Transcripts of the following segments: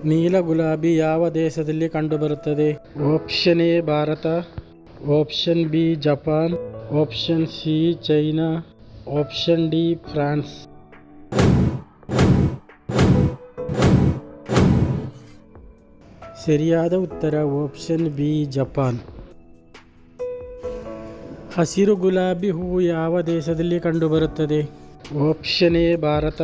ನೀಲ ಗುಲಾಬಿ ಯಾವ ದೇಶದಲ್ಲಿ ಕಂಡುಬರುತ್ತದೆ? Option A Bharat, option B Japan, option C China, option D France. ಸರಿಯಾದ ಉತ್ತರ ಆಪ್ಷನ್ ಬಿ ಜಪಾನ್. ಹಸಿರು ಗುಲಾಬಿ ಹೂವು ಯಾವ ದೇಶದಲ್ಲಿ ಕಂಡುಬರುತ್ತದೆ? Option A Bharat,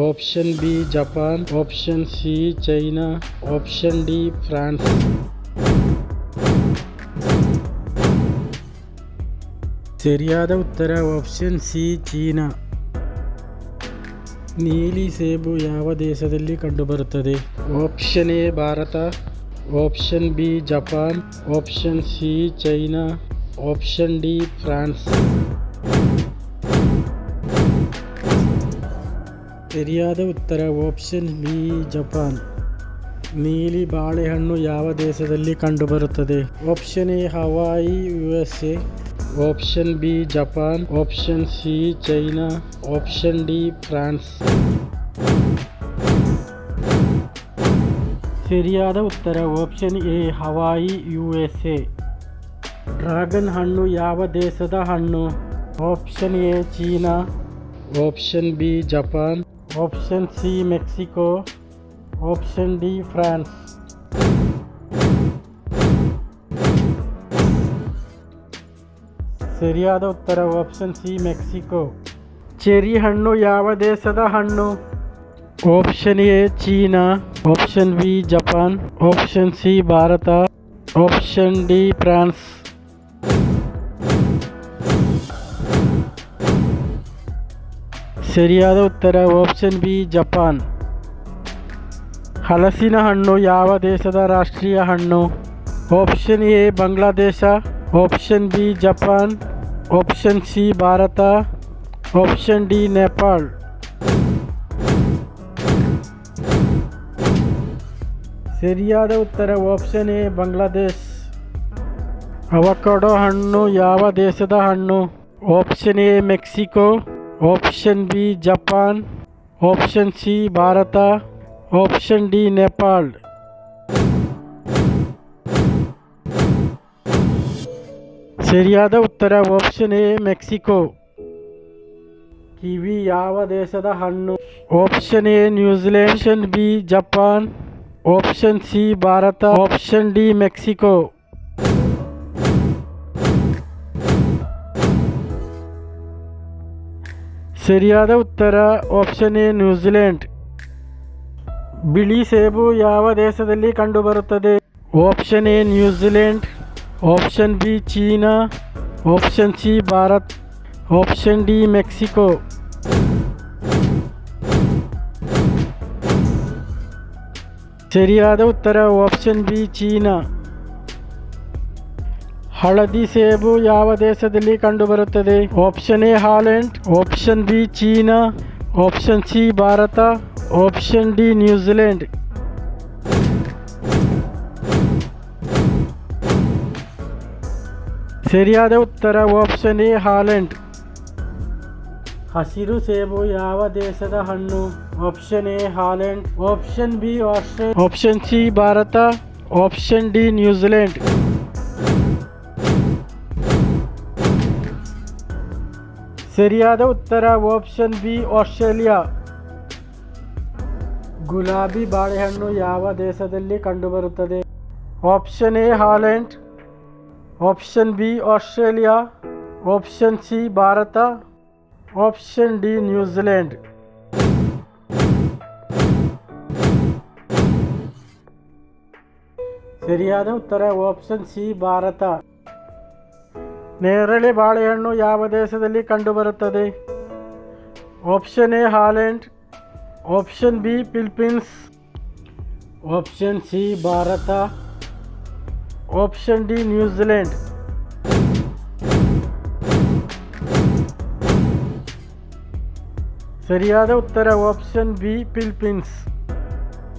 option B Japan, option C China, option D France. ಸರಿಯಾದ ಉತ್ತರ ಆಪ್ಷನ್ ಸಿ ಚೀನಾ. ನೀಲಿ ಸೇಬು ಯಾವ ದೇಶದಲ್ಲಿ ಕಂಡುಬರುತ್ತದೆ? Option A Bharat, option B Japan, option C China, option D France. ಸರಿಯಾದ ಉತ್ತರ ಆಪ್ಷನ್ ಬಿ ಜಪಾನ್. ನೀಲಿ ಬಾಳೆಹಣ್ಣು ಯಾವ ದೇಶದಲ್ಲಿ ಕಂಡುಬರುತ್ತದೆ? Option A Hawaii USA, option B Japan, option C China, option D France. ಸರಿಯಾದ ಉತ್ತರ option A Hawaii USA. Dragon ಹಣ್ಣು ಯಾವ ದೇಶದ ಹಣ್ಣು? Option A China, option B Japan, option C Mexico, option D France. ಸರಿಯಾದ ಉತ್ತರ ಆಪ್ಷನ್ ಸಿ ಮೆಕ್ಸಿಕೋ. ಚೆರಿ ಹಣ್ಣು ಯಾವ ದೇಶದ ಹಣ್ಣು? Option A China, option B Japan, option C Bharat, option D France. ಸರಿಯಾದ ಉತ್ತರ ಆಪ್ಷನ್ ಬಿ ಜಪಾನ್. ಹಲಸಿನ ಹಣ್ಣು ಯಾವ ದೇಶದ ರಾಷ್ಟ್ರೀಯ ಹಣ್ಣು? Option A Bangladesh, option B Japan, option C Bharat, option D Nepal. ಸರಿಯಾದ ಉತ್ತರ ಆಪ್ಷನ್ ಎ ಬಾಂಗ್ಲಾದೇಶ್. ಅವಕಾಡೊ ಹಣ್ಣು ಯಾವ ದೇಶದ ಹಣ್ಣು? Option A Mexico, option B Japan, option C Bharat, option D Nepal. ಸರಿಯಾದ ಉತ್ತರ ಆಪ್ಷನ್ ಎ ಮೆಕ್ಸಿಕೋ. ಕಿವಿ ಯಾವ ದೇಶದ ಹಣ್ಣು? Option A New Zealand, option B Japan, option C Bharat, option D Mexico. ಸರಿಯಾದ ಉತ್ತರ ಆಪ್ಷನ್ ಎ ನ್ಯೂಜಿಲೆಂಡ್. ಬಿಳಿ ಸೇಬು ಯಾವ ದೇಶದಲ್ಲಿ ಕಂಡುಬರುತ್ತದೆ? Option A New Zealand, option B China, option C Bharat, option D Mexico. ಸರಿಯಾದ ಉತ್ತರ ಆಪ್ಷನ್ ಬಿ ಚೀನಾ. ಹಳದಿ ಸೇಬು ಯಾವ ದೇಶದಲ್ಲಿ ಕಂಡುಬರುತ್ತದೆ? Option A Holland, option B China, option C Bharat, option D New Zealand. ಸರಿಯಾದ ಉತ್ತರ ಆಪ್ಷನ್ ಎ ಹಾಲೆಂಡ್. ಹಸಿರು ಸೇಬು ಯಾವ ದೇಶದ ಹಣ್ಣು? Option A Holland, option B Australia, option C Bharat, option D New Zealand. ಸರಿಯಾದ ಉತ್ತರ ಆಪ್ಷನ್ ಬಿ ಆಸ್ಟ್ರೇಲಿಯಾ. ಗುಲಾಬಿ ಬಾಳೆಹಣ್ಣು ಯಾವ ದೇಶದಲ್ಲಿ ಕಂಡುಬರುತ್ತದೆ? Option A Holland, option B Australia, option C Bharat, option D New Zealand. ಸರಿಯಾದ ಉತ್ತರ ಆಪ್ಷನ್ ಸಿ ಭಾರತ. ನೇರಳೆ ಬಾಳೆಹಣ್ಣು ಯಾವ ದೇಶದಲ್ಲಿ ಕಂಡುಬರುತ್ತದೆ? Option A Holland, option B Philippines, option C Bharat, option D New Zealand. ಸರಿಯಾದ ಉತ್ತರ ಆಪ್ಷನ್ ಬಿ ಫಿಲಿಪೀನ್ಸ್.